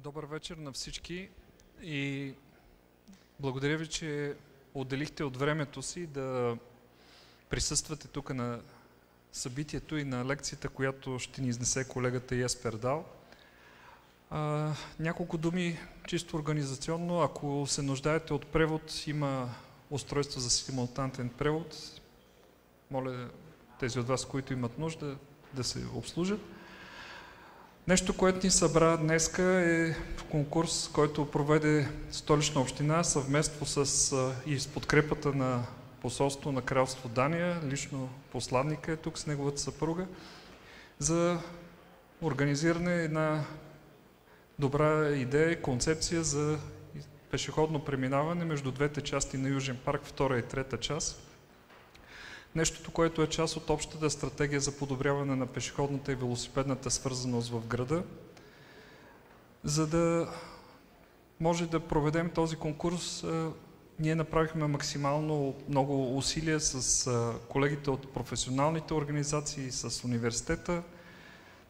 Добър вечер на всички и благодаря ви, че отделихте от времето си да присъствате тук на събитието и на лекцията, която ще ни изнесе колегата Еспер Дал. Няколко думи чисто организационно. Ако се нуждаете от превод, има устройство за симултантен превод. Моля тези от вас, които имат нужда, да се обслужат. Нещо, което ни събра днеска е конкурс, който проведе Столична община съвместно и с подкрепата на посолство на Кралство Дания, лично посланника е тук с неговата съпруга, за организиране една добра идея и концепция за пешеходно преминаване между двете части на Южен парк, втора и трета част. Нещото, което е част от общата стратегия за подобряване на пешеходната и велосипедната свързаност в града. За да може да проведем този конкурс, ние направихме максимално много усилия с колегите от професионалните организации, с университета.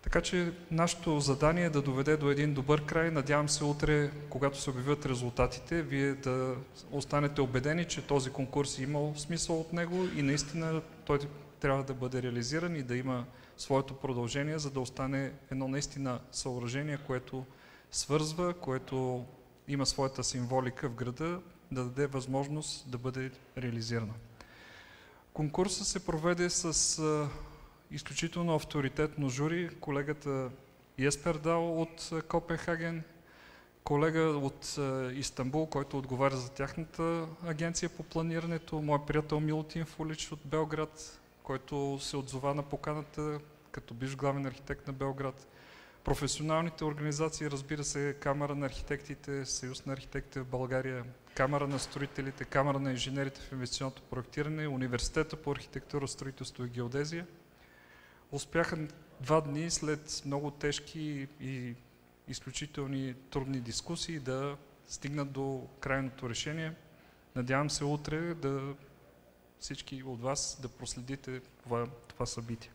Така че нашето задание е да доведе до един добър край. Надявам се утре, когато се обявят резултатите, вие да останете убедени, че този конкурс е имал смисъл от него и наистина той трябва да бъде реализиран и да има своето продължение, за да остане едно наистина съоръжение, което свързва, което има своята символика в града, да даде възможност да бъде реализирана. Конкурсът се проведе с изключително авторитетно жури, колегата Еспер Дал от Копенхаген, колега от Истанбул, който отговаря за тяхната агенция по планирането, мой приятел Милутин Фулич от Белград, който се отзова на поканата като бивш главен архитект на Белград. Професионалните организации, разбира се, Камара на архитектите, Съюз на архитектите в България, Камара на строителите, Камара на инженерите в инвестиционното проектиране, Университета по архитектура, строителство и геодезия. Успяха 2 дни след много тежки и изключителни трудни дискусии да стигнат до крайното решение. Надявам се утре да всички от вас да проследите това събитие.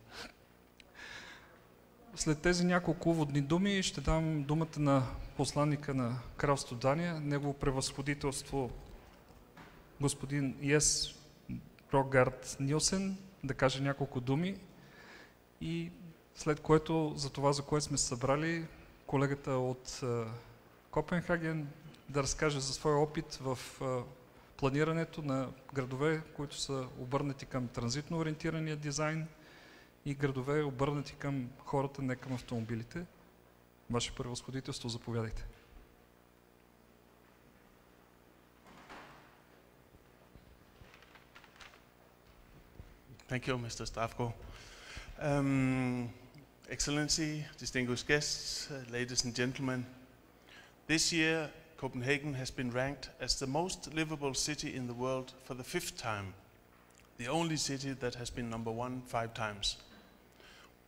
След тези няколко уводни думи ще дам думата на посланника на Кралство Дания, негово превъзходителство господин Ес Брогард Нилсен, да каже няколко думи. И след което за това, за което сме събрали, колегата от Копенхаген да разкаже за своя опит в планирането на градове, които са обърнати към транзитно ориентирания дизайн и градове обърнати към хората, не към автомобилите. Ваше превъзходителство, заповядайте. Thank you, Mr. Strafgaard. Excellency, distinguished guests, ladies and gentlemen, this year Copenhagen has been ranked as the most livable city in the world for the 5th time, the only city that has been number 1 5 times.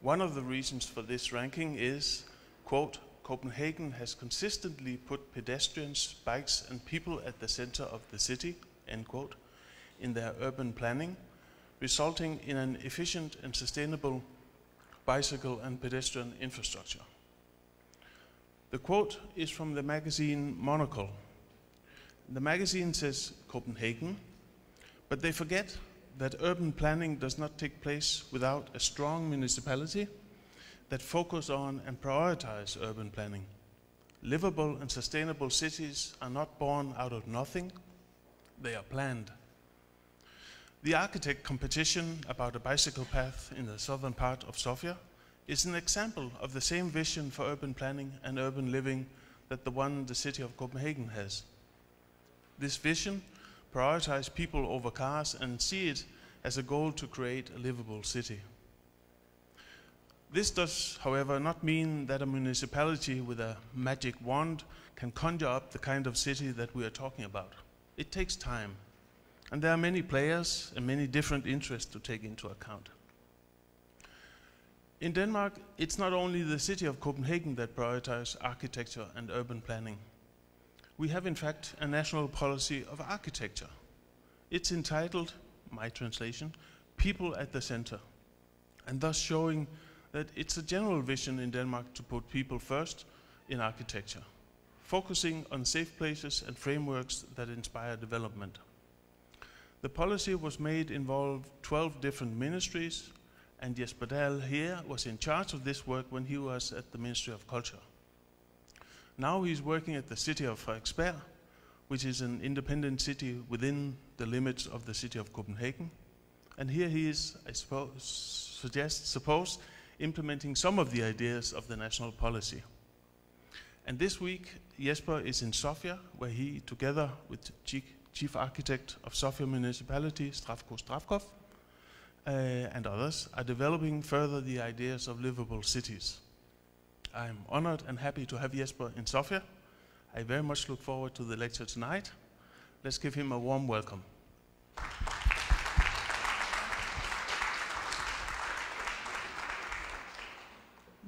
One of the reasons for this ranking is, quote, Copenhagen has consistently put pedestrians, bikes and people at the center of the city, end quote, in their urban planning, resulting in an efficient and sustainable bicycle and pedestrian infrastructure. The quote is from the magazine Monocle. The magazine says Copenhagen, but they forget that urban planning does not take place without a strong municipality that focus on and prioritize urban planning. Livable and sustainable cities are not born out of nothing, they are planned. The architect competition about a bicycle path in the southern part of Sofia is an example of the same vision for urban planning and urban living that the one the city of Copenhagen has. This vision prioritizes people over cars and see it as a goal to create a livable city. This does, however, not mean that a municipality with a magic wand can conjure up the kind of city that we are talking about. It takes time. And there are many players and many different interests to take into account. In Denmark, it's not only the city of Copenhagen that prioritizes architecture and urban planning. We have in fact a national policy of architecture. It's entitled, my translation, People at the Center, and thus showing that it's a general vision in Denmark to put people first in architecture. focusing on safe places and frameworks that inspire development. The policy was made involve 12 different ministries, and Jesper Dahl here was in charge of this work when he was at the Ministry of Culture. Now he's working at the city of Frederiksberg, which is an independent city within the limits of the city of Copenhagen. And here he is, I suppose, implementing some of the ideas of the national policy. And this week, Jesper is in Sofia, where he, together with Chief Architect of Sofia Municipality, Zdravko Zdravkov, and others, are developing further the ideas of livable cities. I'm honored and happy to have Jesper in Sofia. I very much look forward to the lecture tonight. Let's give him a warm welcome.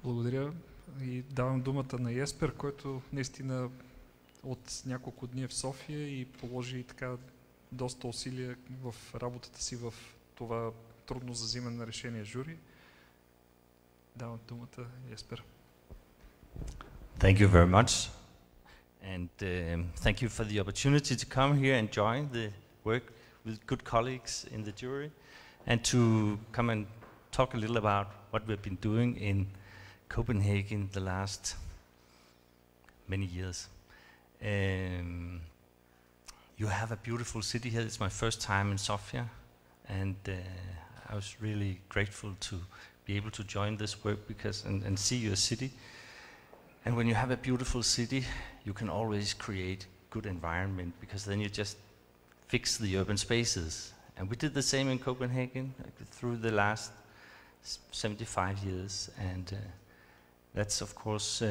Благодаря и давам думата на Еспер, който наистина от няколко дни е в София и положи така доста усилия в работата си в това трудно за взимане на решение жури. Давам думата Еспер. Thank you very much, and thank you for the opportunity to come here and join the work with good colleagues in the jury, and to come and talk a little about what we've been doing in Copenhagen the last many years. You have a beautiful city here. It's my first time in Sofia, and I was really grateful to be able to join this work because and see your city. And when you have a beautiful city, you can always create good environment because then you just fix the urban spaces. And we did the same in Copenhagen through the last 75 years, and that's of course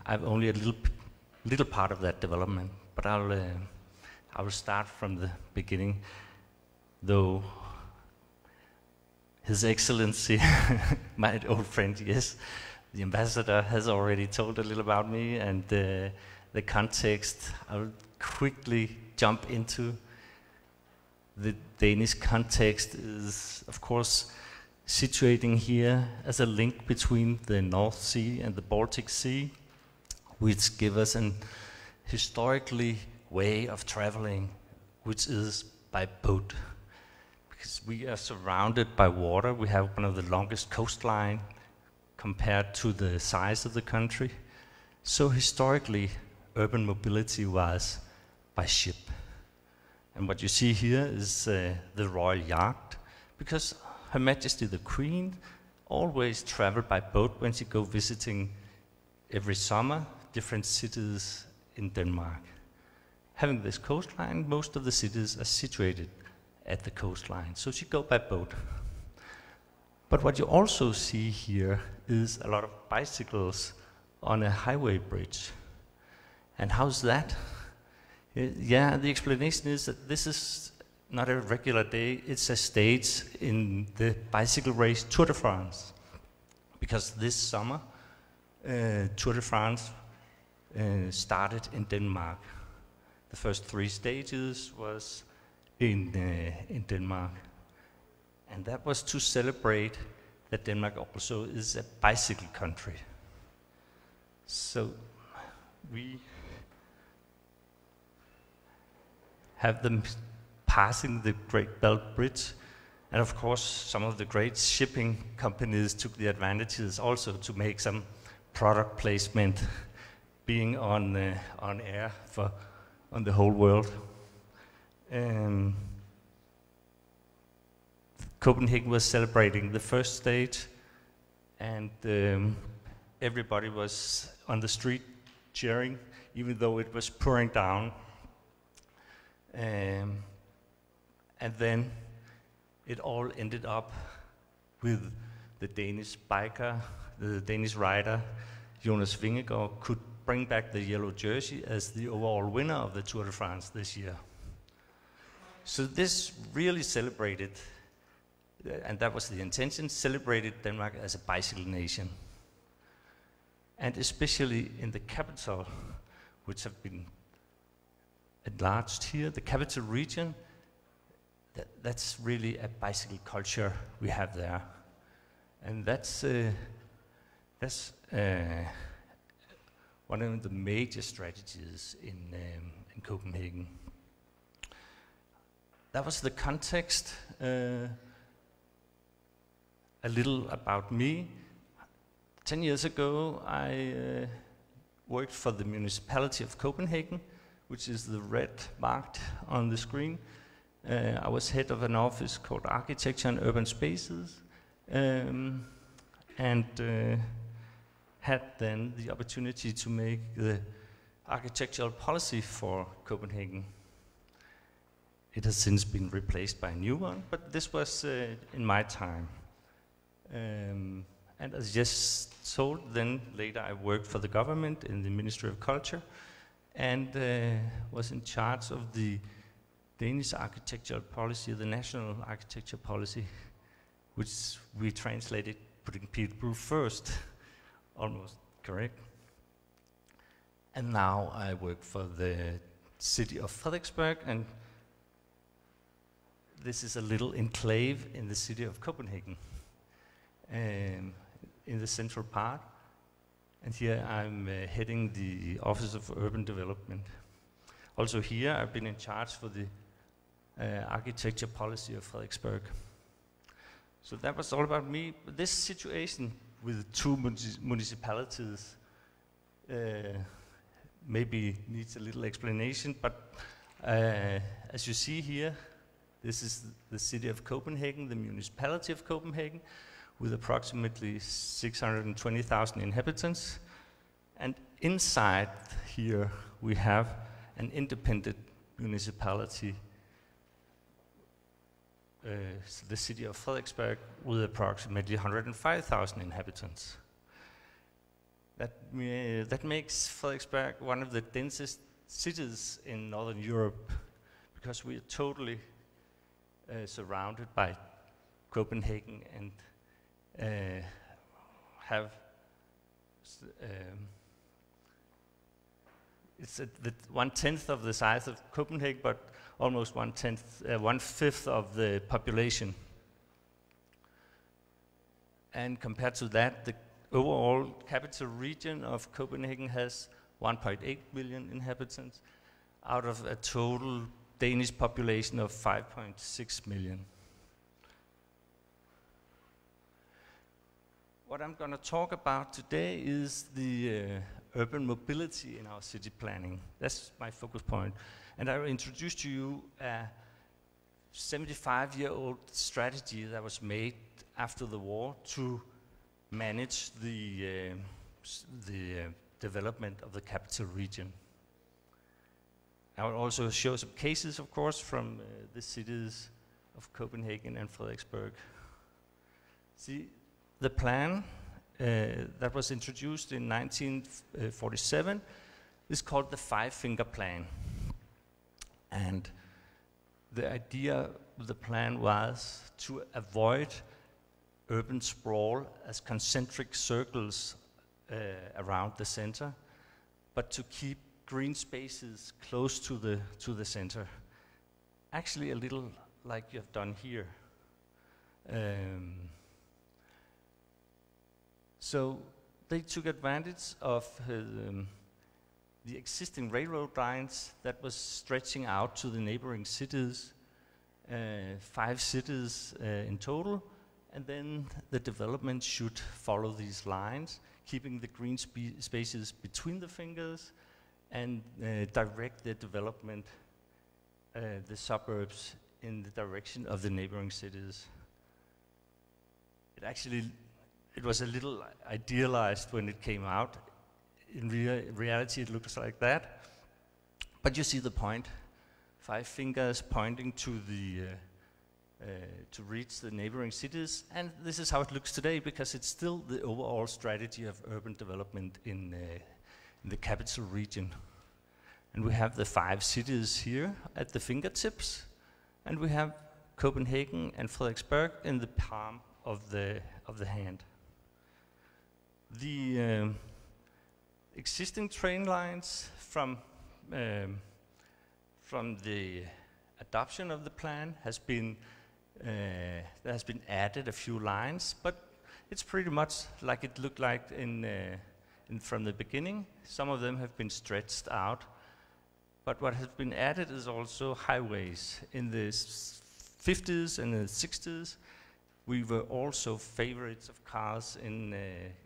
I've only a little part of that development, but I will start from the beginning, though His Excellency, my old friend, yes, the ambassador has already told a little about me and the context. I will quickly jump into. The Danish context is, of course, situating here as a link between the North Sea and the Baltic Sea, which give us an historically way of traveling, which is by boat. Because we are surrounded by water, we have one of the longest coastline compared to the size of the country. So historically, urban mobility was by ship. And what you see here is the royal yacht, because Her Majesty the Queen always traveled by boat when she go visiting every summer different cities in Denmark. Having this coastline, most of the cities are situated at the coastline, so she go by boat. But what you also see here is a lot of bicycles on a highway bridge. And how's that? Yeah, the explanation is that this is not a regular day, it's a stage in the bicycle race Tour de France. Because this summer, Tour de France started in Denmark. The first 3 stages was in Denmark. And that was to celebrate that Denmark also is a bicycle country. So we have them passing the Great Belt Bridge, and of course some of the great shipping companies took the advantages also to make some product placement, being on air on the whole world. Copenhagen was celebrating the first stage, and everybody was on the street cheering, even though it was pouring down. And then it all ended up with the Danish biker, the Danish rider, Jonas Vingegaard, could bring back the yellow jersey as the overall winner of the Tour de France this year. So this really celebrated, and that was the intention, celebrated Denmark as a bicycle nation. And especially in the capital, which have been enlarged here, the capital region, that's really a bicycle culture we have there. And that's one of the major strategies in Copenhagen. That was the context. A little about me. 10 years ago, I worked for the municipality of Copenhagen, which is the red marked on the screen. I was head of an office called Architecture and Urban Spaces, and had then the opportunity to make the architectural policy for Copenhagen. It has since been replaced by a new one, but this was in my time. And as just told, then later I worked for the government in the Ministry of Culture and was in charge of the Danish architectural policy, the national architecture policy, which we translated putting people first, almost correct. And now I work for the city of Frederiksberg, and this is a little enclave in the city of Copenhagen, in the central part. And here I'm heading the Office of Urban Development. Also here I've been in charge for the architecture policy of Frederiksberg. So that was all about me. But this situation with two municipalities maybe needs a little explanation, but as you see here, this is the city of Copenhagen, the municipality of Copenhagen, with approximately 620,000 inhabitants. And inside here we have an independent municipality, the city of Frederiksberg, with approximately 105,000 inhabitants. That makes Frederiksberg one of the densest cities in Northern Europe, because we are totally surrounded by Copenhagen and have it's at 1/10 of the size of Copenhagen, but almost 1/5 of the population. And compared to that, the overall capital region of Copenhagen has 1.8 million inhabitants, out of a total Danish population of 5.6 million. What I'm going to talk about today is the urban mobility in our city planning. That's my focus point. And I will introduce to you a 75-year-old strategy that was made after the war to manage the development of the capital region. I will also show some cases, of course, from the cities of Copenhagen and Frederiksberg. See, the plan that was introduced in 1947 is called the Five-Finger Plan. And the idea of the plan was to avoid urban sprawl as concentric circles around the center, but to keep green spaces close to the center. Actually, a little like you have done here. So they took advantage of the existing railroad lines that was stretching out to the neighboring cities, 5 cities in total, and then the development should follow these lines, keeping the green spaces between the fingers, and direct the development, the suburbs, in the direction of the neighboring cities. It was a little idealized when it came out. In reality, it looks like that. But you see the point. 5 fingers pointing to to reach the neighboring cities, and this is how it looks today, because it's still the overall strategy of urban development in the capital region. And we have the 5 cities here at the fingertips, and we have Copenhagen and Frederiksberg in the palm of the hand. The existing train lines from the adoption of the plan has been there has been added a few lines, but it's pretty much like it looked like in from the beginning. Some of them have been stretched out. But what has been added is also highways. In the 50s and the 60s, we were also favorites of cars in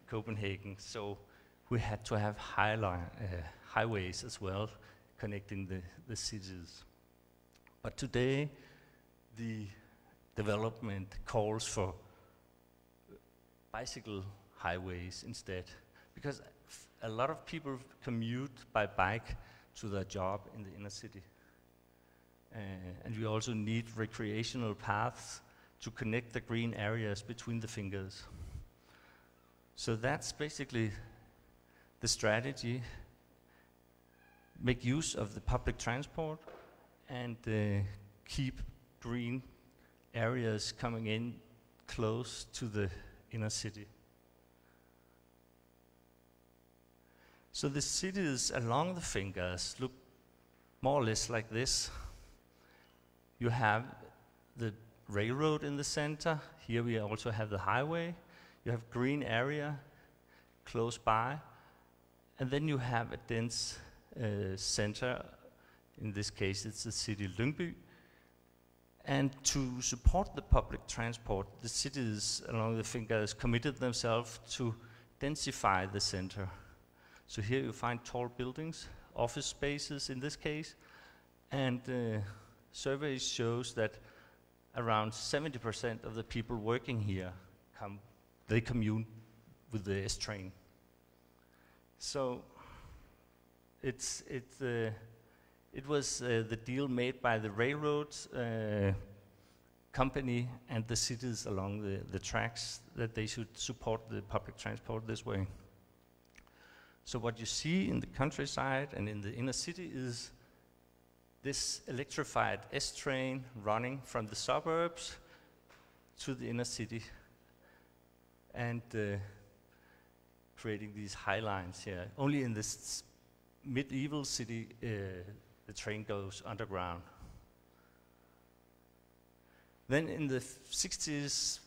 Copenhagen, so we had to have highways as well, connecting the cities. But today, the development calls for bicycle highways instead, because a lot of people commute by bike to their job in the inner city. And we also need recreational paths to connect the green areas between the fingers. So that's basically the strategy. Make use of the public transport and keep green areas coming in close to the inner city. So the cities along the fingers look more or less like this. You have the railroad in the center. Here we also have the highway. You have green area close by. And then you have a dense center. In this case, it's the city Lyngby. And to support the public transport, the cities along the fingers committed themselves to densify the center. So here you find tall buildings, office spaces in this case, and surveys shows that around 70% of the people working here they commute with the S-train. So it was the deal made by the railroads company and the cities along the tracks that they should support the public transport this way. So what you see in the countryside and in the inner city is this electrified S-train running from the suburbs to the inner city and creating these high lines here. Only in this medieval city the train goes underground. Then in the 60s,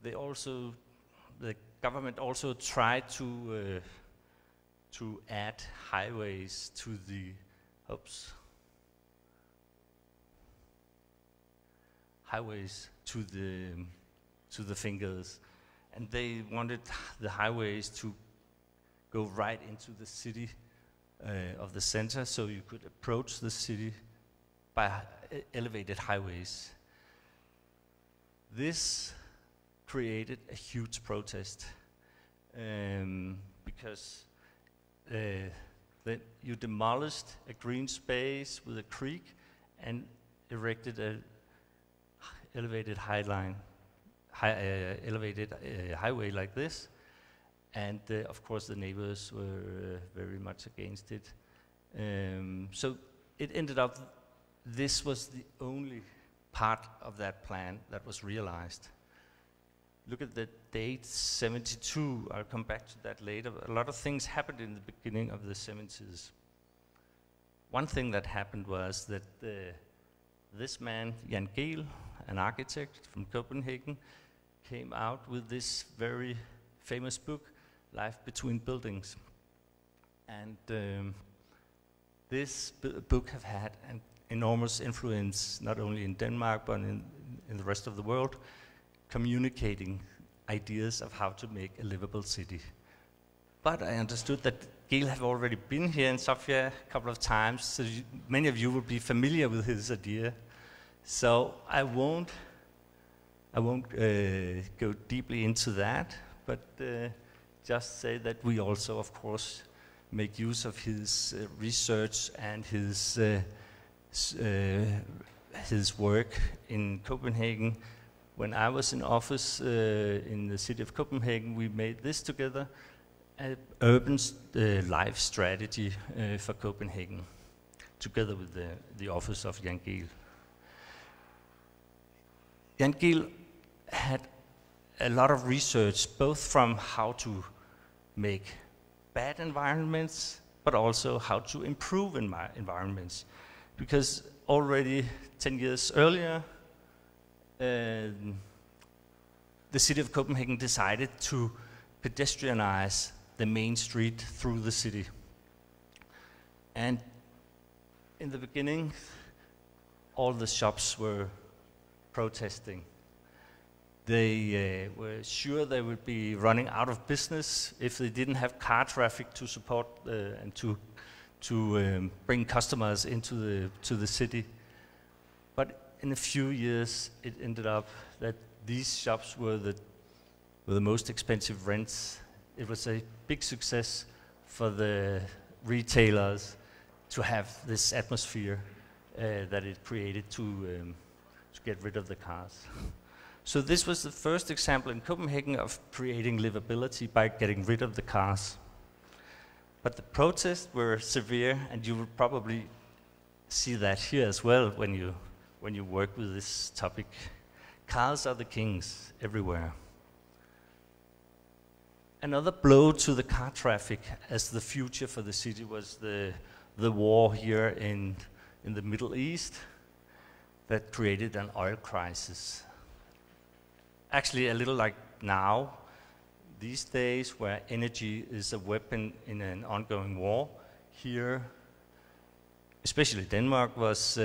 the government also tried to add highways to the fingers, and they wanted the highways to go right into the city of the center, so you could approach the city by elevated highways. This created a huge protest because you demolished a green space with a creek and erected a elevated highway like this, and of course the neighbors were very much against it. So it ended up this was the only part of that plan that was realized. Look at the date, 72. I'll come back to that later. A lot of things happened in the beginning of the 70s. One thing that happened was that this man, Jan Gehl, an architect from Copenhagen, came out with this very famous book, Life Between Buildings. And this book have had an enormous influence, not only in Denmark, but in the rest of the world, communicating ideas of how to make a livable city. But I understood that Gehl have already been here in Sofia a couple of times, so many of you will be familiar with his idea. So I won't go deeply into that, but just say that we also, of course, make use of his research and his work in Copenhagen. When I was in office in the city of Copenhagen, we made this together, an urban life strategy for Copenhagen, together with the office of Jan Gehl. Jan Gehl had a lot of research, both from how to make bad environments, but also how to improve environments. Because already 10 years earlier, the city of Copenhagen decided to pedestrianize the main street through the city. And in the beginning, all the shops were protesting. They were sure they would be running out of business if they didn't have car traffic to support and to bring customers into the city. But in a few years, it ended up that these shops were the most expensive rents. It was a big success for the retailers to have this atmosphere that it created to get rid of the cars. So this was the first example in Copenhagen of creating livability by getting rid of the cars. But the protests were severe, and you will probably see that here as well when you work with this topic. Cars are the kings everywhere. Another blow to the car traffic as the future for the city was the war here in the Middle East that created an oil crisis. Actually, a little like now, these days where energy is a weapon in an ongoing war, here, especially Denmark, was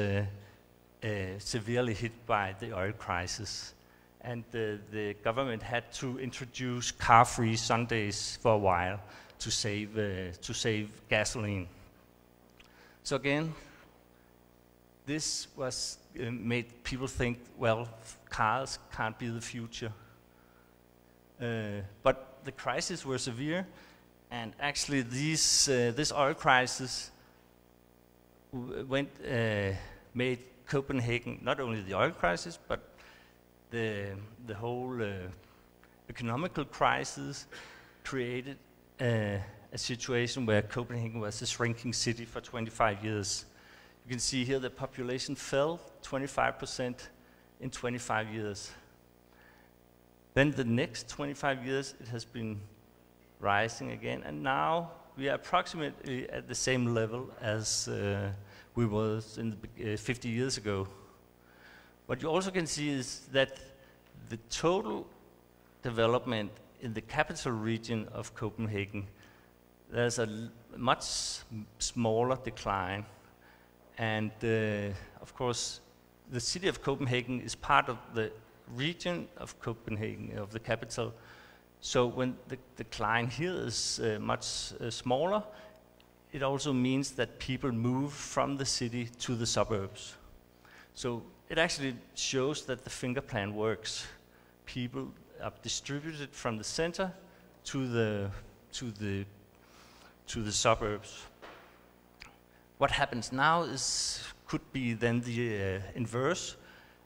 severely hit by the oil crisis. And the government had to introduce car-free Sundays for a while to save gasoline. So again, this was made people think, well, cars can't be the future. But the crises were severe, and actually this oil crisis made Copenhagen, not only the oil crisis, but the whole economical crisis created a situation where Copenhagen was a shrinking city for 25 years. You can see here the population fell 25% in 25 years. Then the next 25 years it has been rising again, and now we are approximately at the same level as we was in 50 years ago. What you also can see is that the total development in the capital region of Copenhagen, there's a much smaller decline. And of course, the city of Copenhagen is part of the region of Copenhagen, of the capital. So when the decline here is much smaller, it also means that people move from the city to the suburbs. So it actually shows that the finger plan works. People are distributed from the center to the suburbs. What happens now could be then the inverse,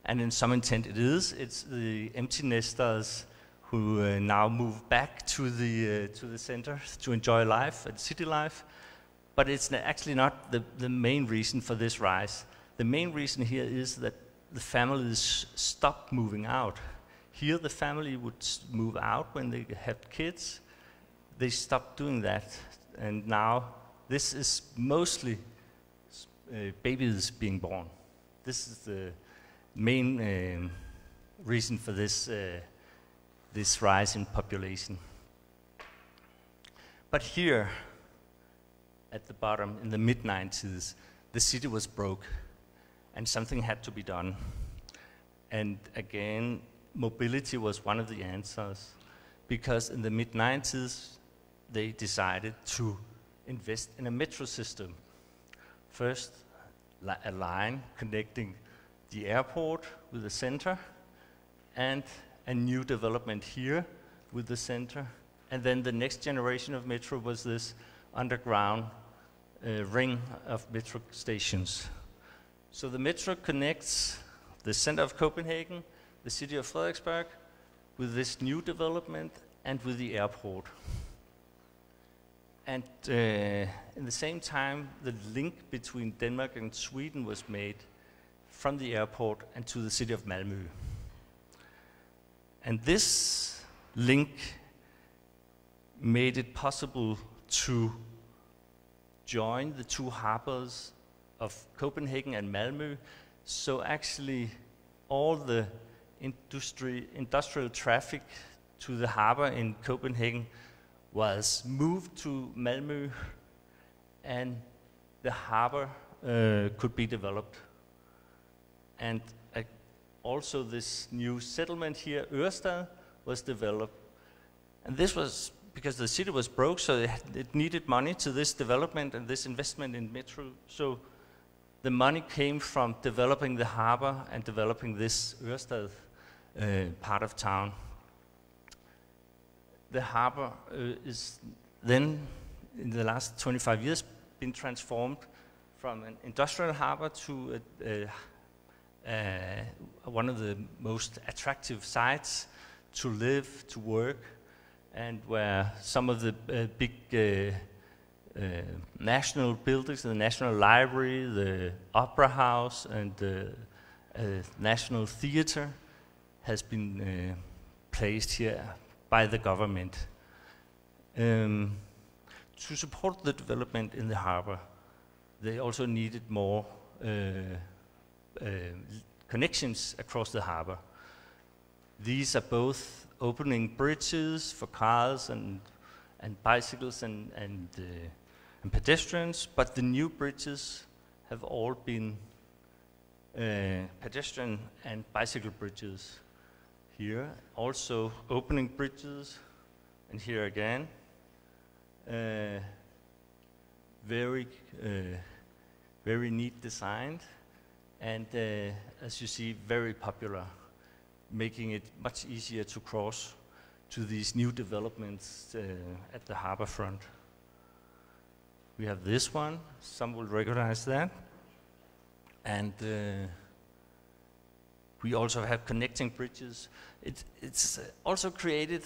and in some intent it is. It's the empty nesters who now move back to the center to enjoy life and city life. But it's actually not the main reason for this rise. The main reason here is that the families stop moving out. Here the family would move out when they had kids. They stopped doing that, and now this is mostly babies being born. This is the main reason for this rise in population. But here, at the bottom, in the mid-90s, the city was broke, and something had to be done. And again, mobility was one of the answers, because in the mid-90s, they decided to invest in a metro system. First, a line connecting the airport with the center, and a new development here with the center. And then the next generation of metro was this underground ring of metro stations. So the metro connects the center of Copenhagen, the city of Frederiksberg, with this new development and with the airport. And in the same time, the link between Denmark and Sweden was made from the airport and to the city of Malmö. And this link made it possible to join the two harbors of Copenhagen and Malmö. So actually all the industrial traffic to the harbor in Copenhagen was moved to Malmö, and the harbor could be developed. And also this new settlement here, Ørestad, was developed. And this was because the city was broke, so it needed money to this development and this investment in metro. So the money came from developing the harbor and developing this Ørestad part of town. The harbor is then, in the last 25 years, been transformed from an industrial harbor to one of the most attractive sites to live, to work, and where some of the big national buildings, the National Library, the Opera House, and the National Theatre has been placed here by the government. To support the development in the harbor, they also needed more connections across the harbor. These are both opening bridges for cars and bicycles and pedestrians, but the new bridges have all been pedestrian and bicycle bridges. Here also opening bridges, and here again very neat designed, and as you see, very popular, making it much easier to cross to these new developments at the harbor front. We have this one, some will recognize that, and we also have connecting bridges. It's also created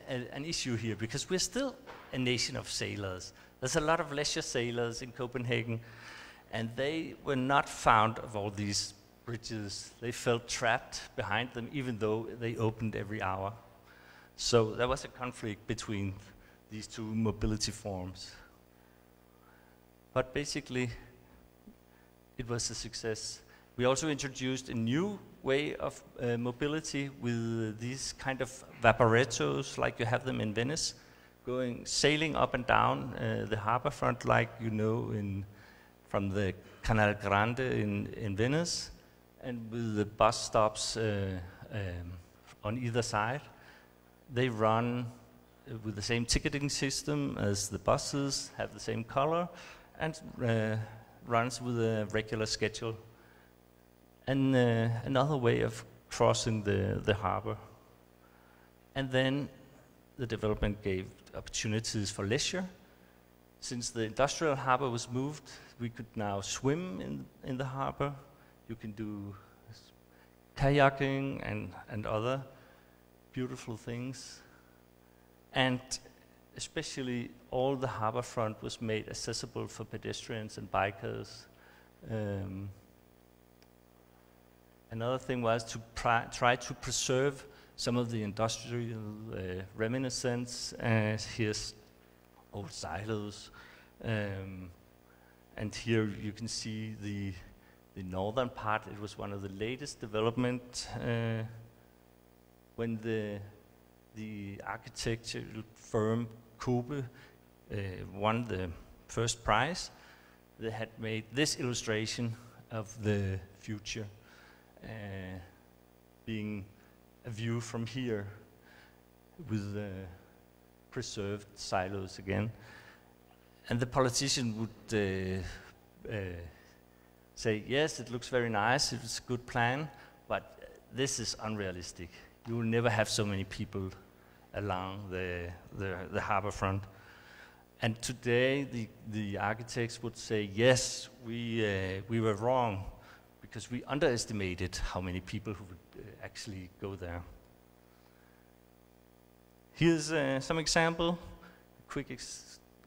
an issue here, because we're still a nation of sailors. There's a lot of leisure sailors in Copenhagen, and they were not fond of all these bridges. They felt trapped behind them, even though they opened every hour. So there was a conflict between these two mobility forms. But basically, it was a success. We also introduced a new way of mobility with these kind of vaporettos, like you have them in Venice, sailing up and down the harbor front, like you know from the Canal Grande in Venice, and with the bus stops on either side. They run with the same ticketing system as the buses, have the same color, and runs with a regular schedule. And another way of crossing the harbor. And then the development gave opportunities for leisure. Since the industrial harbor was moved, we could now swim in the harbor. You can do kayaking and other beautiful things. And especially all the harbor front was made accessible for pedestrians and bikers. Another thing was to try to preserve some of the industrial reminiscence. Here's old silos. And here you can see the northern part. It was one of the latest development. When the architectural firm Kobe won the first prize, they had made this illustration of the future, being a view from here with preserved silos again. And the politician would say, yes, it looks very nice, it's a good plan, but this is unrealistic. You will never have so many people along the harbor front. And today the architects would say, yes, we were wrong, because we underestimated how many people who would actually go there. Here's some example,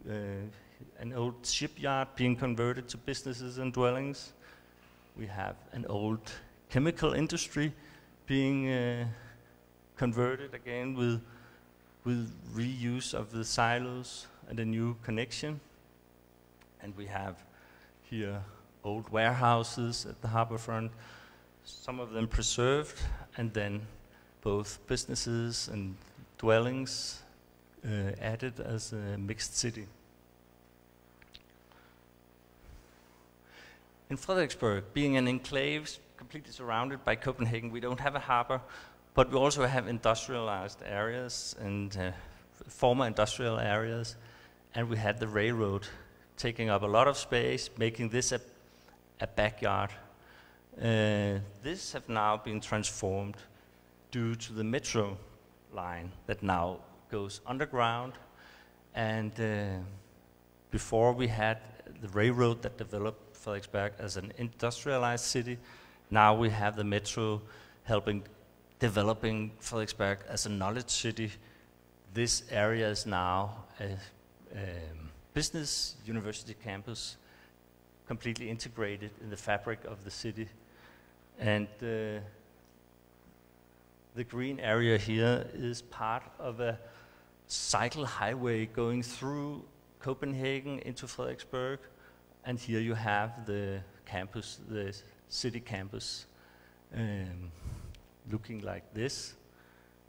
an old shipyard being converted to businesses and dwellings. We have an old chemical industry being converted again with reuse of the silos and a new connection. And we have here old warehouses at the harbor front, some of them preserved, and then both businesses and dwellings added as a mixed city. In Frederiksberg, being an enclave completely surrounded by Copenhagen, we don't have a harbor, but we also have industrialized areas and former industrial areas, and we had the railroad taking up a lot of space, making this a backyard. This have now been transformed due to the metro line that now goes underground, and before we had the railroad that developed Frederiksberg as an industrialized city. Now we have the metro developing Frederiksberg as a knowledge city. This area is now a business university campus, completely integrated in the fabric of the city. And the green area here is part of a cycle highway going through Copenhagen into Frederiksberg. And here you have the campus, the city campus, looking like this.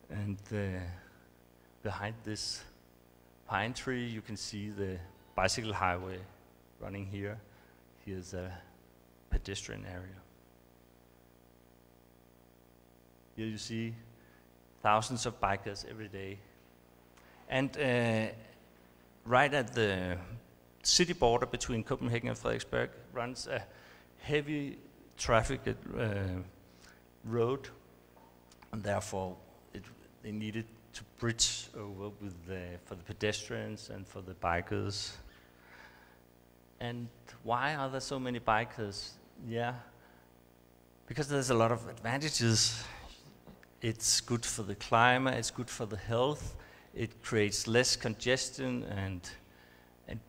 And behind this pine tree, you can see the bicycle highway running here. Here's a pedestrian area. Here you see thousands of bikers every day. And right at the city border between Copenhagen and Frederiksberg runs a heavy trafficked road, and therefore they needed to bridge over with for the pedestrians and for the bikers. And why are there so many bikers? Yeah, because there's a lot of advantages. It's good for the climate, it's good for the health, it creates less congestion and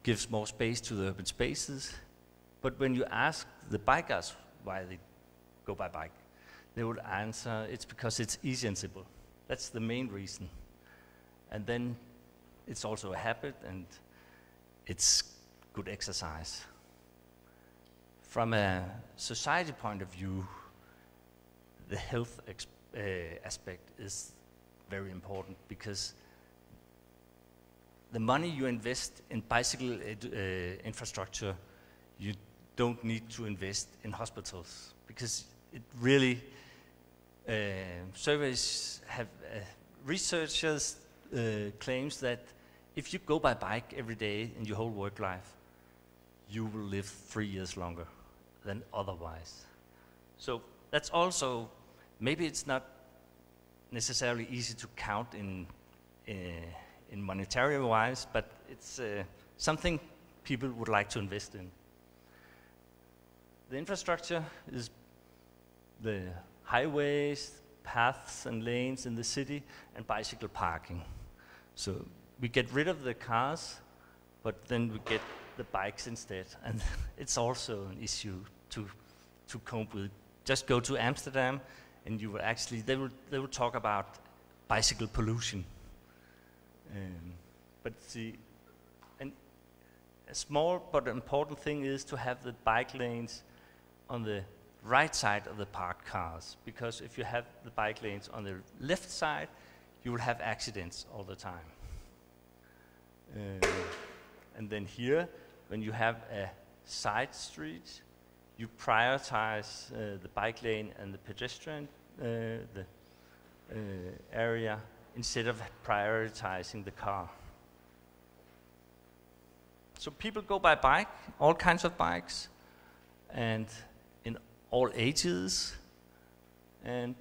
gives more space to the urban spaces. But when you ask the bikers why they go by bike, they would answer it's because it's easy and simple. That's the main reason. And then it's also a habit and it's good exercise. From a society point of view, the health aspect is very important because the money you invest in bicycle infrastructure, you don't need to invest in hospitals because it really, surveys have, researchers claims that if you go by bike every day in your whole work life, you will live 3 years longer than otherwise. So that's also, maybe it's not necessarily easy to count in monetary wise, but it's something people would like to invest in. The infrastructure is the highways, paths and lanes in the city, and bicycle parking. So we get rid of the cars, but then we get the bikes instead, and it's also an issue to cope with. Just go to Amsterdam, and you will actually they will talk about bicycle pollution. But see, and a small but important thing is to have the bike lanes on the right side of the parked cars, because if you have the bike lanes on the left side, you will have accidents all the time. And then here, when you have a side street, you prioritize the bike lane and the pedestrian area instead of prioritizing the car. So people go by bike, all kinds of bikes, and in all ages, and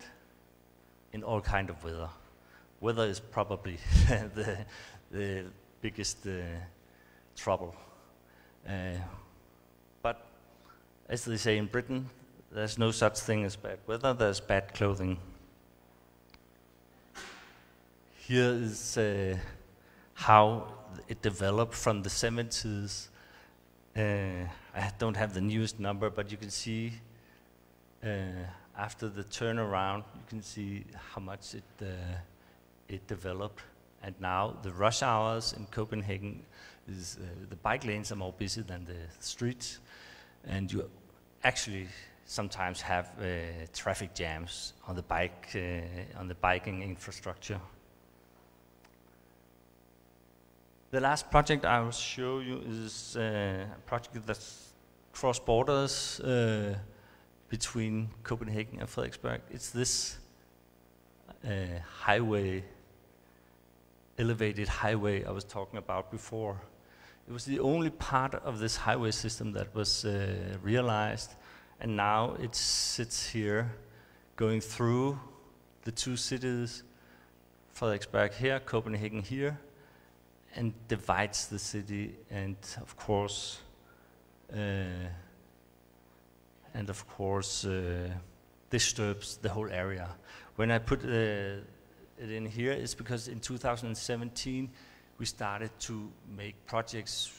in all kind of weather. Weather is probably the biggest trouble. But as they say in Britain, there's no such thing as bad weather, there's bad clothing. Here is how it developed from the 70s. I don't have the newest number, but you can see after the turnaround, you can see how much it developed. And now the rush hours in Copenhagen is the bike lanes are more busy than the streets, and you actually sometimes have traffic jams on the biking infrastructure. The last project I will show you is a project that's cross borders between Copenhagen and Frederiksberg. It's this highway, elevated highway I was talking about before. It was the only part of this highway system that was realized, and now it sits here going through the two cities, Frederiksberg here, Copenhagen here, and divides the city, and of course disturbs the whole area. When I put it in here, it's because in 2017 we started to make projects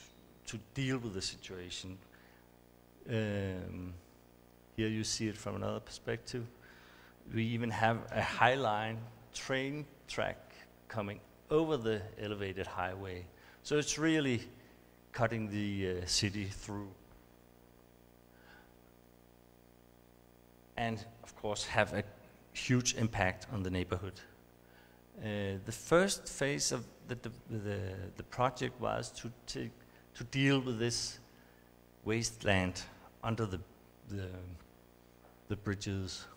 to deal with the situation. Here you see it from another perspective. We even have a High Line train track coming over the elevated highway. So it's really cutting the city through. And of course have a huge impact on the neighborhood. The first phase of the project was to deal with this wasteland under the bridges.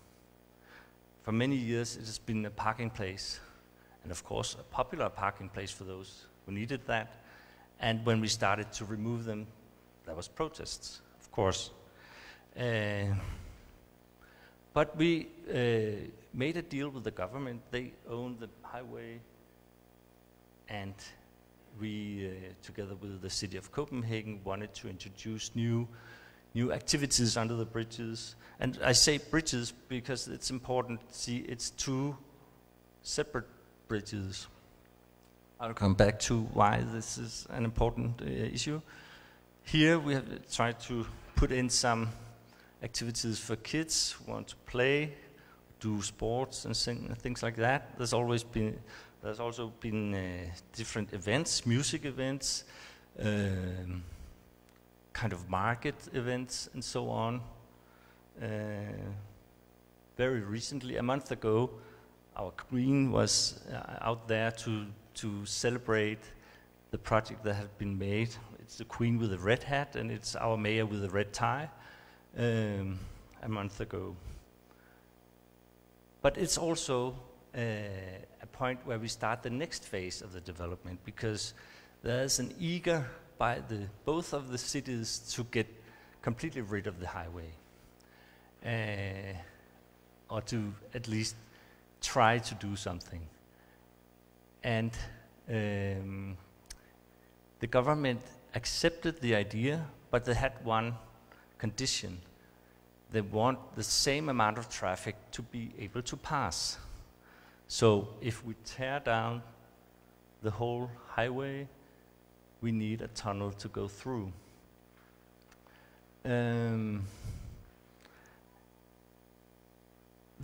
For many years it has been a parking place, and of course a popular parking place for those who needed that. And when we started to remove them, there was protests, of course. But we made a deal with the government. They own the highway, and we, together with the city of Copenhagen, wanted to introduce new activities under the bridges. And I say bridges because it's important to see it's two separate bridges. I'll come back to why this is an important issue. Here we have tried to put in some activities for kids who want to play, do sports and things like that. There's also been different events, music events, kind of market events and so on. Very recently, a month ago, our queen was out there to celebrate the project that had been made. It's the queen with the red hat, and it's our mayor with the red tie. A month ago. But it's also a point where we start the next phase of the development, because there's an eager by both of the cities to get completely rid of the highway, or to at least try to do something. And the government accepted the idea, but they had one condition. They want the same amount of traffic to be able to pass. So if we tear down the whole highway, we need a tunnel to go through.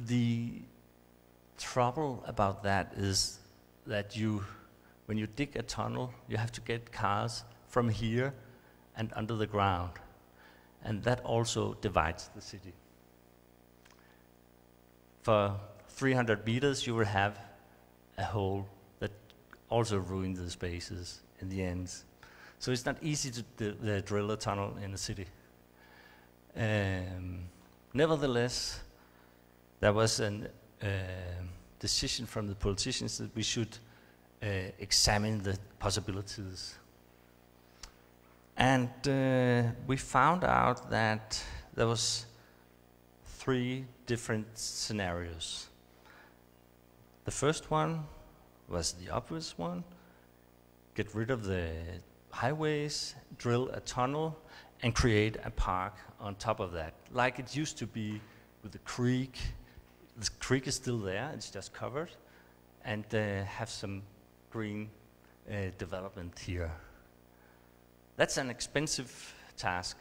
The trouble about that is that when you dig a tunnel, you have to get cars from here and under the ground. And that also divides the city. For 300 meters, you will have a hole that also ruins the spaces in the ends. So it's not easy to drill a tunnel in the city. Nevertheless, there was a decision from the politicians that we should examine the possibilities. And we found out that there was 3 different scenarios. The first one was the obvious one: get rid of the highways, drill a tunnel, and create a park on top of that, like it used to be with the creek. The creek is still there; it's just covered, and have some green development here. That's an expensive task.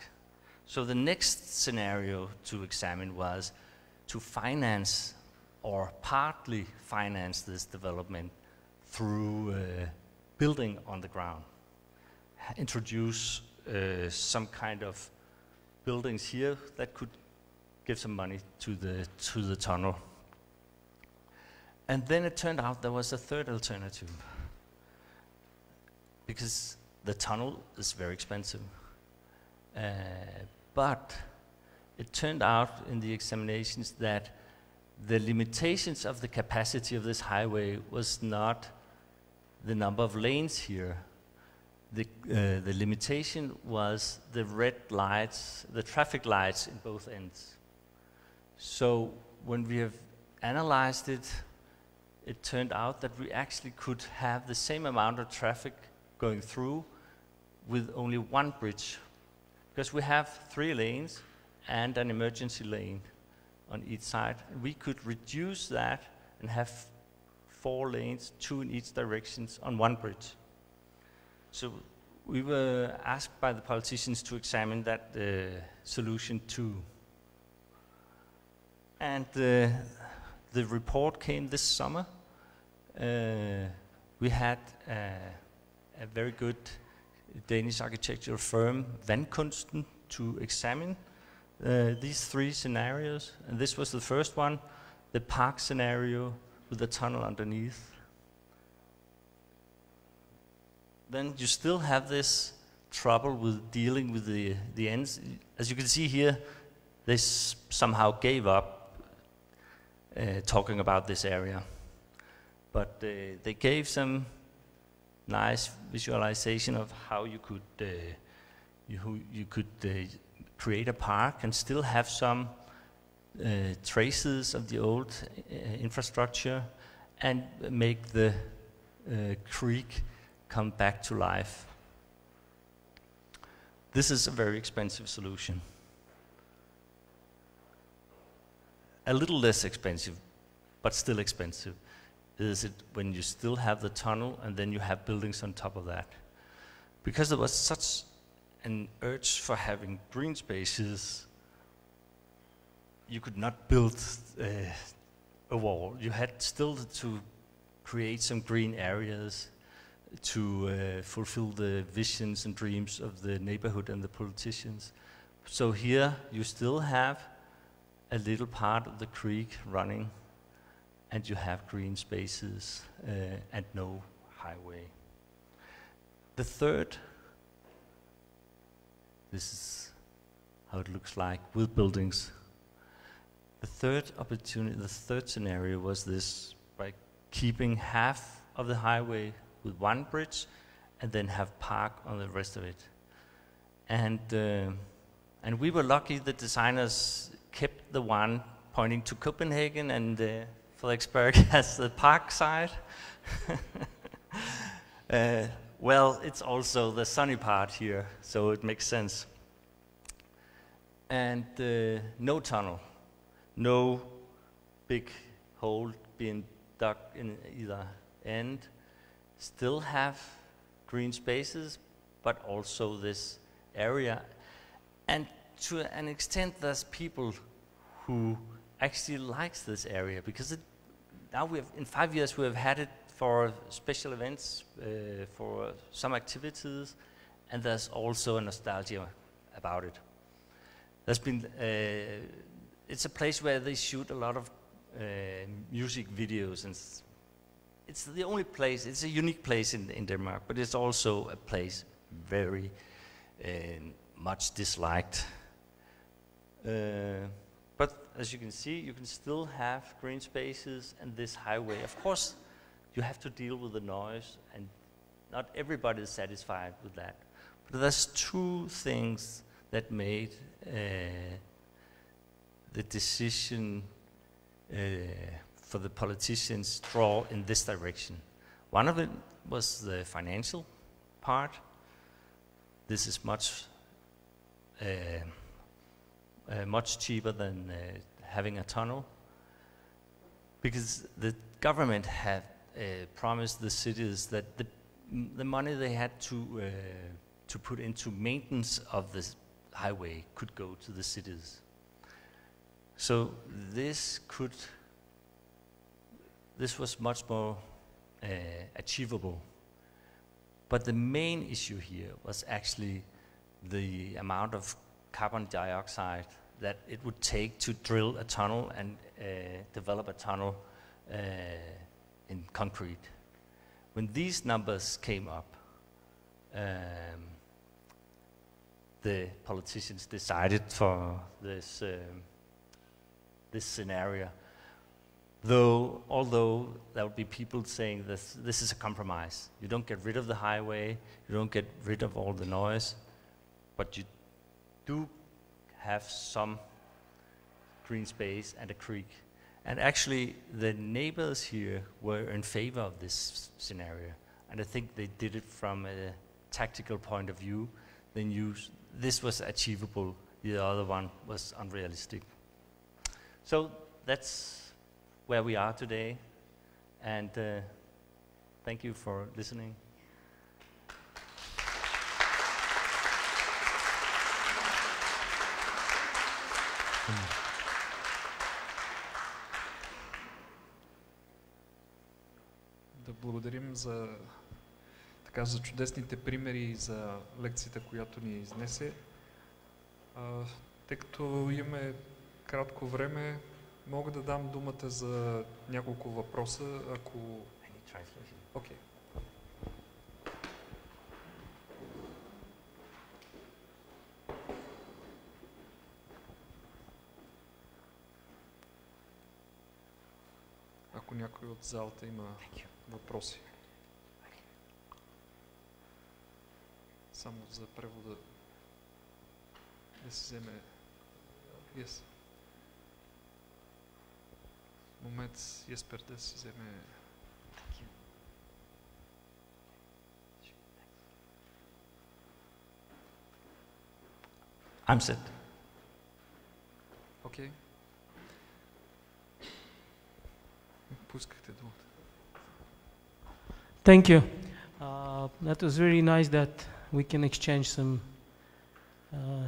So the next scenario to examine was to finance or partly finance this development through building on the ground. Introduce some kind of buildings here that could give some money to the tunnel. And then it turned out there was a third alternative. because the tunnel is very expensive. But it turned out in the examinations that the limitations of the capacity of this highway was not the number of lanes here. The limitation was the red lights, the traffic lights in both ends. So when we have analyzed it, it turned out that we actually could have the same amount of traffic going through with only one bridge, because we have 3 lanes and an emergency lane on each side. We could reduce that and have 4 lanes, 2 in each direction on one bridge. So we were asked by the politicians to examine that solution too. And the report came this summer. We had a very good Danish architectural firm, Vandkunsten, to examine these 3 scenarios. And this was the first one, the park scenario with the tunnel underneath. Then you still have this trouble with dealing with the ends. As you can see here, they somehow gave up talking about this area. But they gave some nice visualization of how you could create a park and still have some traces of the old infrastructure and make the creek come back to life. This is a very expensive solution. A little less expensive, but still expensive, is it when you still have the tunnel and then you have buildings on top of that. Because there was such an urge for having green spaces, you could not build a wall. You had still to create some green areas to fulfill the visions and dreams of the neighborhood and the politicians. So here you still have a little part of the creek running, and you have green spaces and no highway. The third, this is how it looks like with buildings. The third opportunity, the third scenario was this, by keeping half of the highway with one bridge and then have park on the rest of it. And we were lucky the designers kept the one pointing to Copenhagen and Frederiksberg as the park side. Well, it's also the sunny part here, so it makes sense. And no tunnel, no big hole being dug in either end. Still have green spaces, but also this area. And to an extent, there's people who actually likes this area, because now we have, in 5 years, we have had it for special events, for some activities, and there's also a nostalgia about it. There's been, it's a place where they shoot a lot of music videos, and it's the only place, it's a unique place in Denmark, but it's also a place very much disliked. But as you can see, you can still have green spaces and this highway. Of course, you have to deal with the noise, and not everybody is satisfied with that. But there's 2 things that made the decision for the politicians draw in this direction. One of it was the financial part. This is much cheaper than having a tunnel, because the government had promised the cities that the money they had to put into maintenance of this highway could go to the cities. So this was much more achievable. But the main issue here was actually the amount of carbon dioxide that it would take to drill a tunnel and develop a tunnel in concrete. When these numbers came up, the politicians decided for this this scenario. Although there would be people saying this is a compromise. You don't get rid of the highway, you don't get rid of all the noise, but you do have some green space and a creek. And actually, the neighbors here were in favor of this scenario, and I think they did it from a tactical point of view. This was achievable, the other one was unrealistic. So that's where we are today, and thank you for listening. Да благодарим за чудесните примери и за лекцията, която ни изнесе. Тъй като имаме кратко време, мога да дам думата за няколко въпроса, ако... Окей. Ако някой от залата има въпроси. Само за превода да се вземе... Yes. Момент, Еспер, да се вземе... I'm set. Окей. Пускахте думата. Thank you. That was very nice that we can exchange some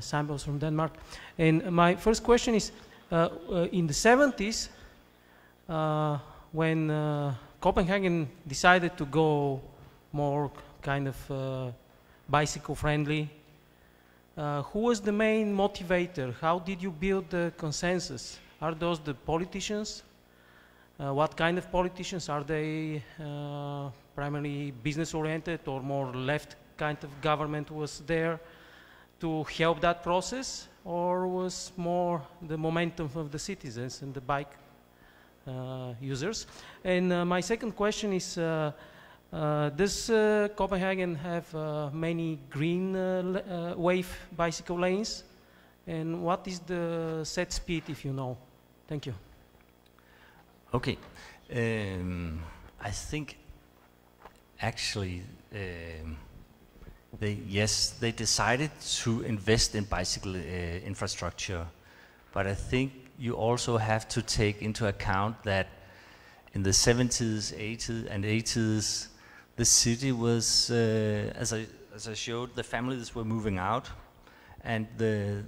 samples from Denmark. And my first question is, in the 70s, when Copenhagen decided to go more kind of bicycle friendly, who was the main motivator? How did you build the consensus? Are those the politicians? What kind of politicians? Are they primarily business oriented or more left kind of government was there to help that process, or was more the momentum of the citizens and the bike users? And my second question is, does Copenhagen have many green wave bicycle lanes? And what is the set speed, if you know? Thank you. Okay. I think actually they decided to invest in bicycle infrastructure, but I think you also have to take into account that in the 70s, 80s, the city was, as I showed, the families were moving out, and the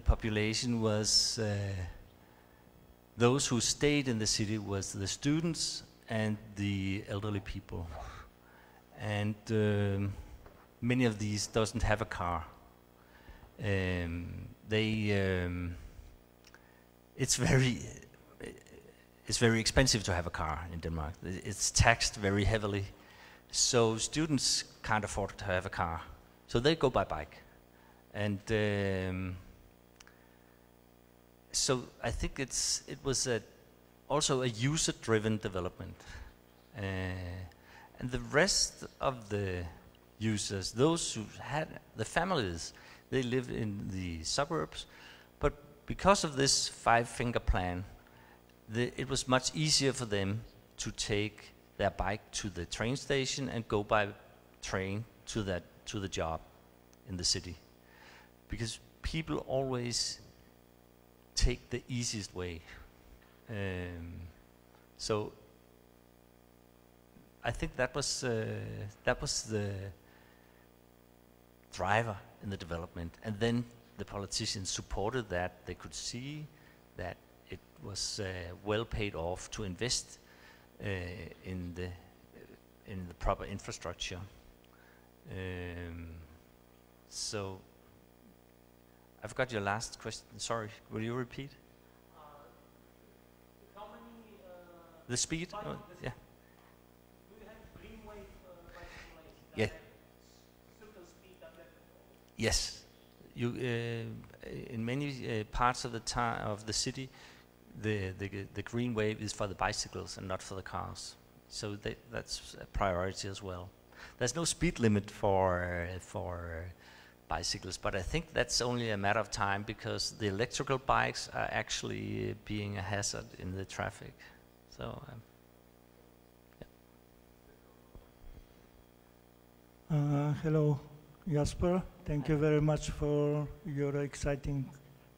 population was, those who stayed in the city was the students and the elderly people. And many of these doesn't have a car. It's very expensive to have a car in Denmark. It's taxed very heavily. So students can't afford to have a car. So they go by bike. And so I think it was also a user-driven development. And the rest of the users, those who had the families, they lived in the suburbs. But because of this five-finger plan, it was much easier for them to take their bike to the train station and go by train to the job in the city. Because people always take the easiest way. So I think that was the driver in the development, and then the politicians supported that. They could see that it was well paid off to invest in the proper infrastructure. So I forgot your last question. Sorry, will you repeat? How many? The speed? Bike, Yeah. do you have green wave bicycle lanes? Yeah. Yes, you in many parts of the city, the green wave is for the bicycles and not for the cars. So that's a priority as well. There's no speed limit for bicycles, but I think that's only a matter of time because the electrical bikes are actually being a hazard in the traffic. So. Hello, Jasper. Thank you very much for your exciting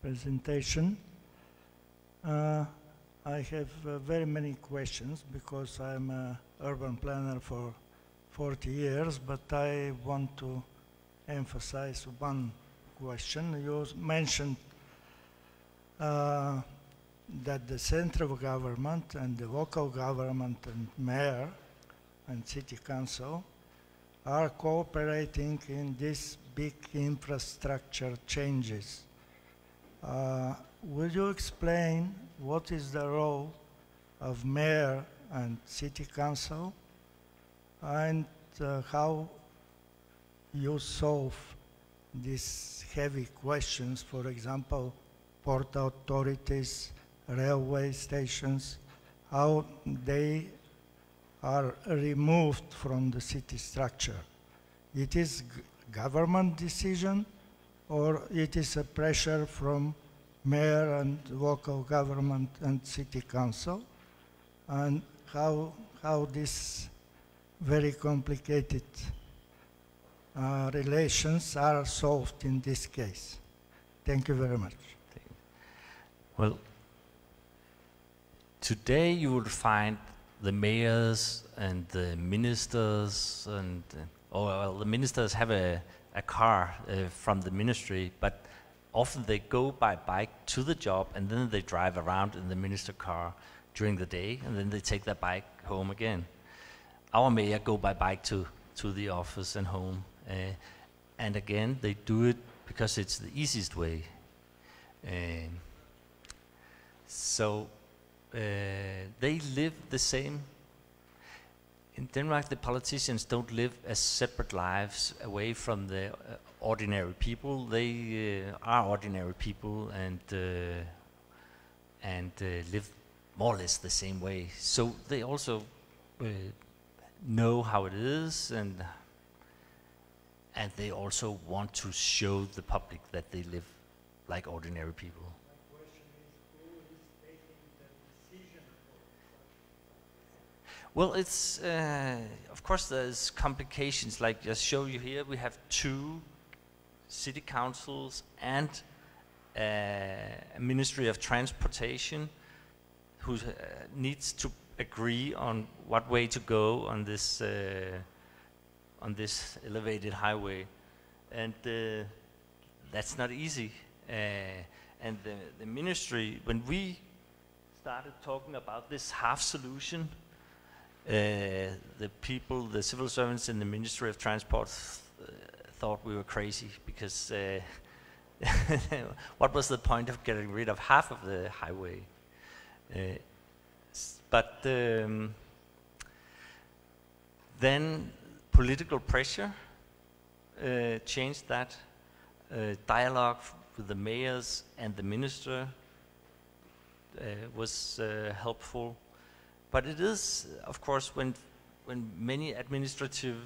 presentation. I have very many questions because I'm an urban planner for 40 years, but I want to emphasize one question. You mentioned that the central government and the local government and mayor and city council are cooperating in these big infrastructure changes. Will you explain what is the role of mayor and city council and how you solve these heavy questions, for example, port authorities, railway stations, how they are removed from the city structure? It is government decision or it is a pressure from mayor and local government and city council, and how these very complicated relations are solved in this case? Thank you very much. Well, today you will find the mayors and the ministers and the ministers have a car from the ministry, but often they go by bike to the job and then they drive around in the minister car during the day and then they take their bike home again. Our mayor go by bike to the office and home, and again they do it because it's the easiest way. So they live the same. In Denmark, the politicians don't live as separate lives away from the ordinary people. They are ordinary people and live more or less the same way. So they also know how it is, and they also want to show the public that they live like ordinary people. Well, it's of course there's complications. Like I show you here, we have 2 city councils and a Ministry of Transportation who needs to agree on what way to go on this elevated highway, and that's not easy. And the ministry, when we started talking about this half solution, the people, the civil servants in the Ministry of Transport thought we were crazy because what was the point of getting rid of half of the highway? But then political pressure changed that. Dialogue with the mayors and the minister was helpful. But it is, of course, when many administrative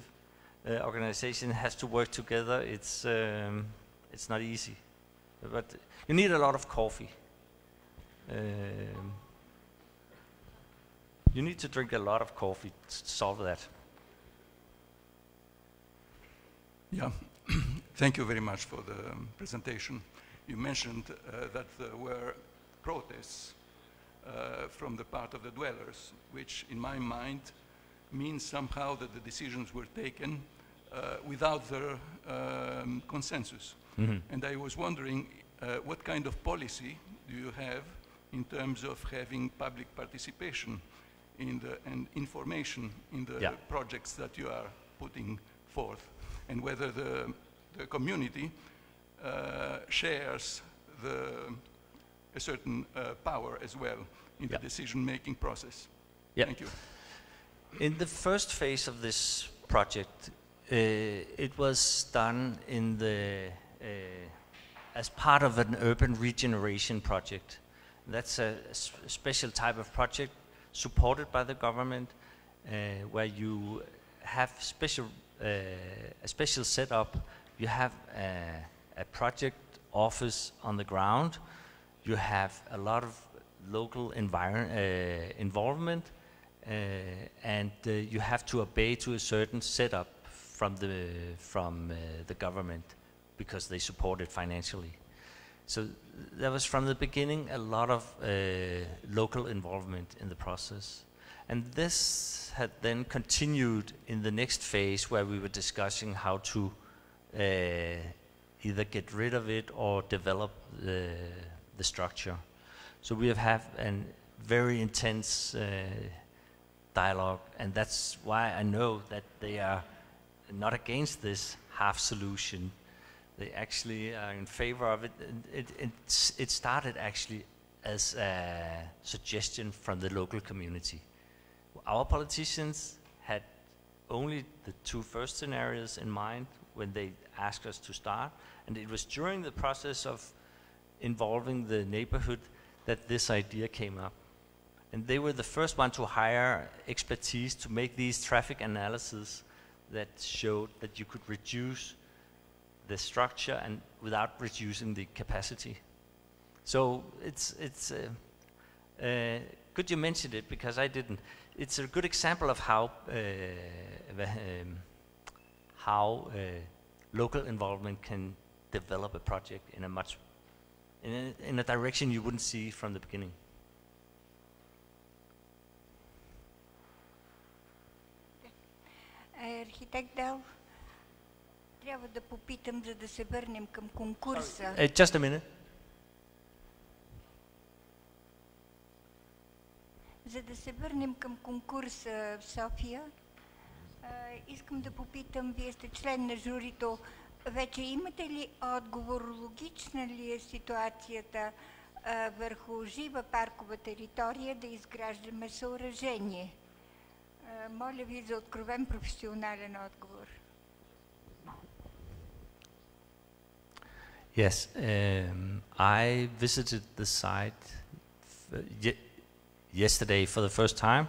organizations has to work together, it's not easy. But you need a lot of coffee. You need to drink a lot of coffee to solve that. Yeah, thank you very much for the presentation. You mentioned that there were protests from the part of the dwellers, which in my mind means somehow that the decisions were taken without their consensus. Mm-hmm. And I was wondering what kind of policy do you have in terms of having public participation in and information in the projects that you are putting forth, and whether the community shares a certain power as well in the decision-making process. Yeah. Thank you. In the first phase of this project, it was done in the as part of an urban regeneration project. That's a special type of project supported by the government, where you have a special setup. You have a project office on the ground. You have a lot of local involvement, and you have to obey to a certain setup from the government, because they support it financially. So there was from the beginning a lot of local involvement in the process. And this had then continued in the next phase, where we were discussing how to either get rid of it or develop the structure. So we have had a very intense dialogue, and that's why I know that they are not against this half solution. They actually are in favor of it. It started actually as a suggestion from the local community. Our politicians had only the two first scenarios in mind when they asked us to start, and it was during the process of involving the neighborhood that this idea came up. And they were the first one to hire expertise to make these traffic analyses that showed that you could reduce the structure and without reducing the capacity. So it's good you mentioned it, because I didn't. It's a good example of how local involvement can develop a project in a direction you wouldn't see from the beginning. Архитект Дал, трябва да попитам, за да се върнем към конкурса. Just a minute. За да се върнем към конкурса в София, искам да попитам, вие сте член на журито, вече имате ли отговор, логична ли е ситуацията върху жива паркова територия да изграждаме съоръжение? Моля ви за откровен професионален отговор. Yes, I visited the site yesterday for the first time,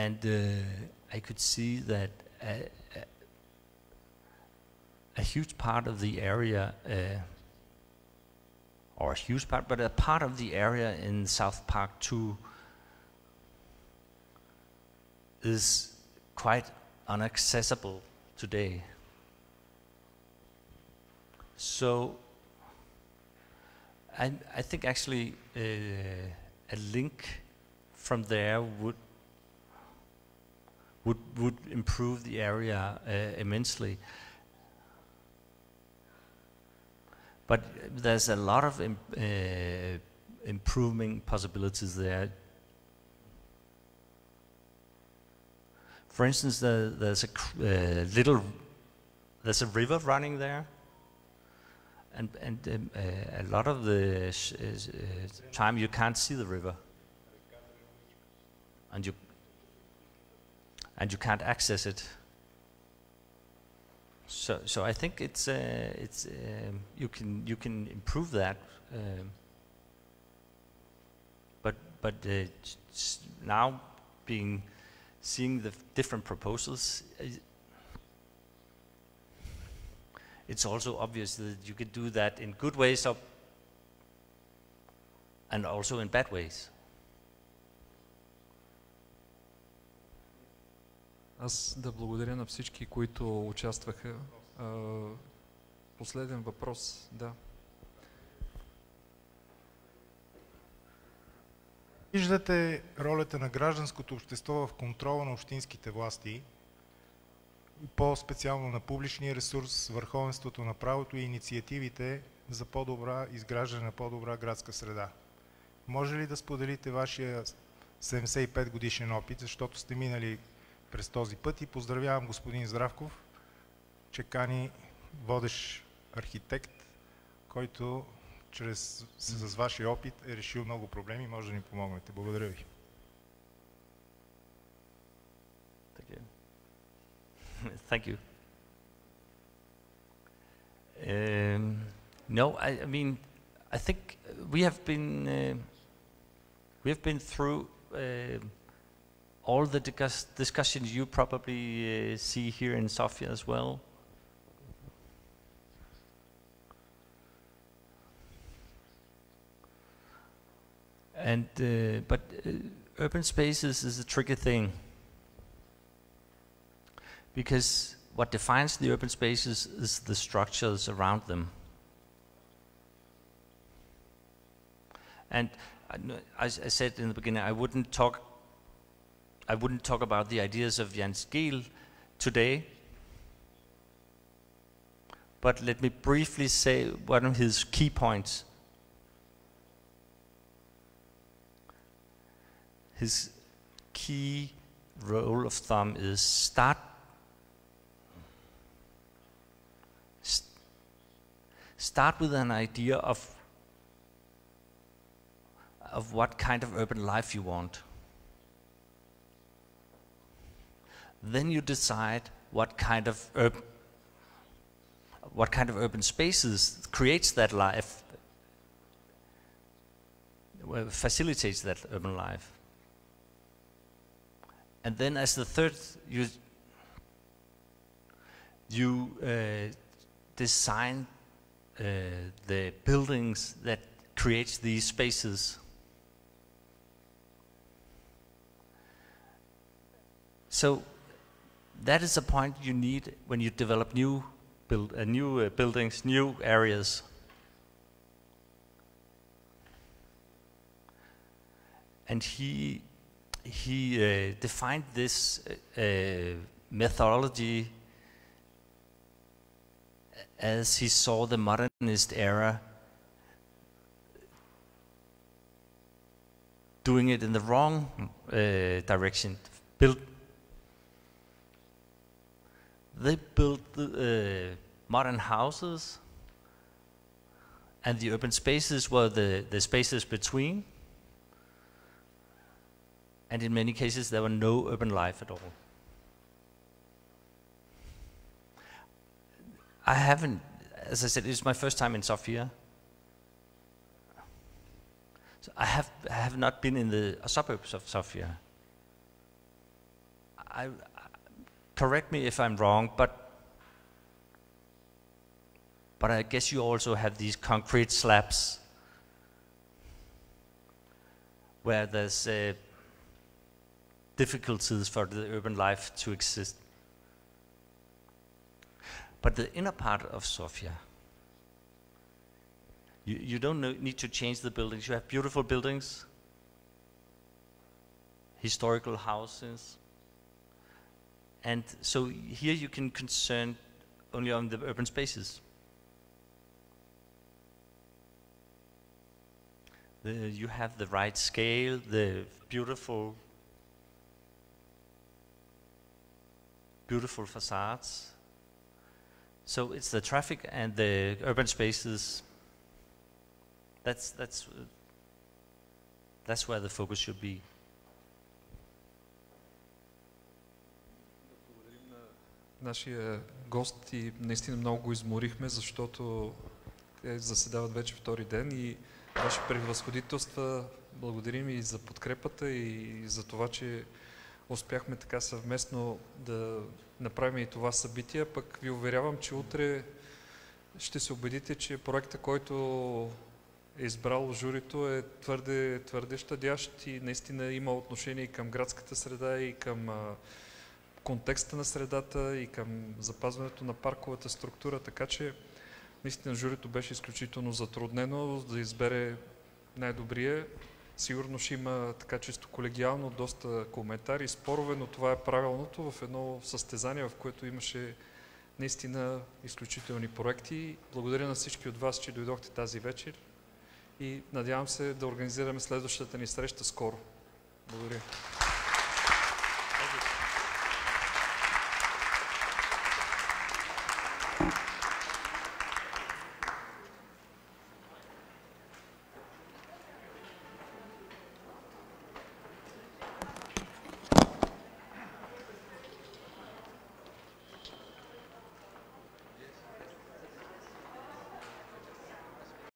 and I could see that a huge part of the area, or a huge part, but a part of the area in South Park 2 is quite inaccessible today. So I think actually a link from there would improve the area immensely. But there's a lot of improving possibilities there. For instance, there's a river running there, and a lot of the time you can't see the river, and you can't access it. So I think it's you can improve that, but now seeing the different proposals, it's also obvious that you could do that in good ways and also in bad ways. Аз да благодаря на всички, които участваха. Последен въпрос, да. Виждате ролята на гражданското общество в контрола на общинските власти, по-специално на публичния ресурс, върховенството на правото и инициативите за по-добра изграждане на по-добра градска среда. Може ли да споделите вашия 75 годишен опит, защото сте минали през този път, и поздравявам господин Здравков, че кани водещ архитект, който с вашия опит е решил много проблеми и може да ни помогнете. Благодаря ви. Thank you. No, I mean, I think we have been through all the discussions you probably see here in Sofia as well. And but urban spaces is a tricky thing, because what defines the urban spaces is the structures around them. And as I said in the beginning, I wouldn't talk about the ideas of Jan Gehl today, but let me briefly say one of his key points. His key rule of thumb is start with an idea of what kind of urban life you want. Then you decide what kind of urban spaces creates that life, facilitates that urban life. And then as the third, you design the buildings that creates these spaces. So that is a point you need when you develop new buildings, new areas. And he defined this methodology as he saw the modernist era doing it in the wrong direction. They built modern houses, and the urban spaces were the spaces between. And in many cases, there were no urban life at all. I haven't, as I said, it's my first time in Sofia. So I have not been in the suburbs of Sofia. Correct me if I'm wrong, but I guess you also have these concrete slabs where there's difficulties for the urban life to exist. But the inner part of Sofia, you don't need to change the buildings. You have beautiful buildings, historical houses, and so here you can concern only on the urban spaces. You have the right scale, the beautiful facades. So it's the traffic and the urban spaces. That's where the focus should be. Нашия гост и наистина много го изморихме, защото те заседават вече втори ден и Ваше превъзходителства, благодарим и за подкрепата и за това, че успяхме така съвместно да направим и това събитие, пък ви уверявам, че утре ще се убедите, че проектът, който е избрал журито, е твърде щадящ и наистина има отношение и към градската среда, и към контекста на средата, и към запазването на парковата структура, така че наистина журито беше изключително затруднено да избере най-добрия. Сигурно ще има така чисто колегиално доста коментари, спорове, но това е правилното в едно състезание, в което имаше наистина изключителни проекти. Благодаря на всички от вас, че дойдохте тази вечер и надявам се да организираме следващата ни среща скоро. Благодаря.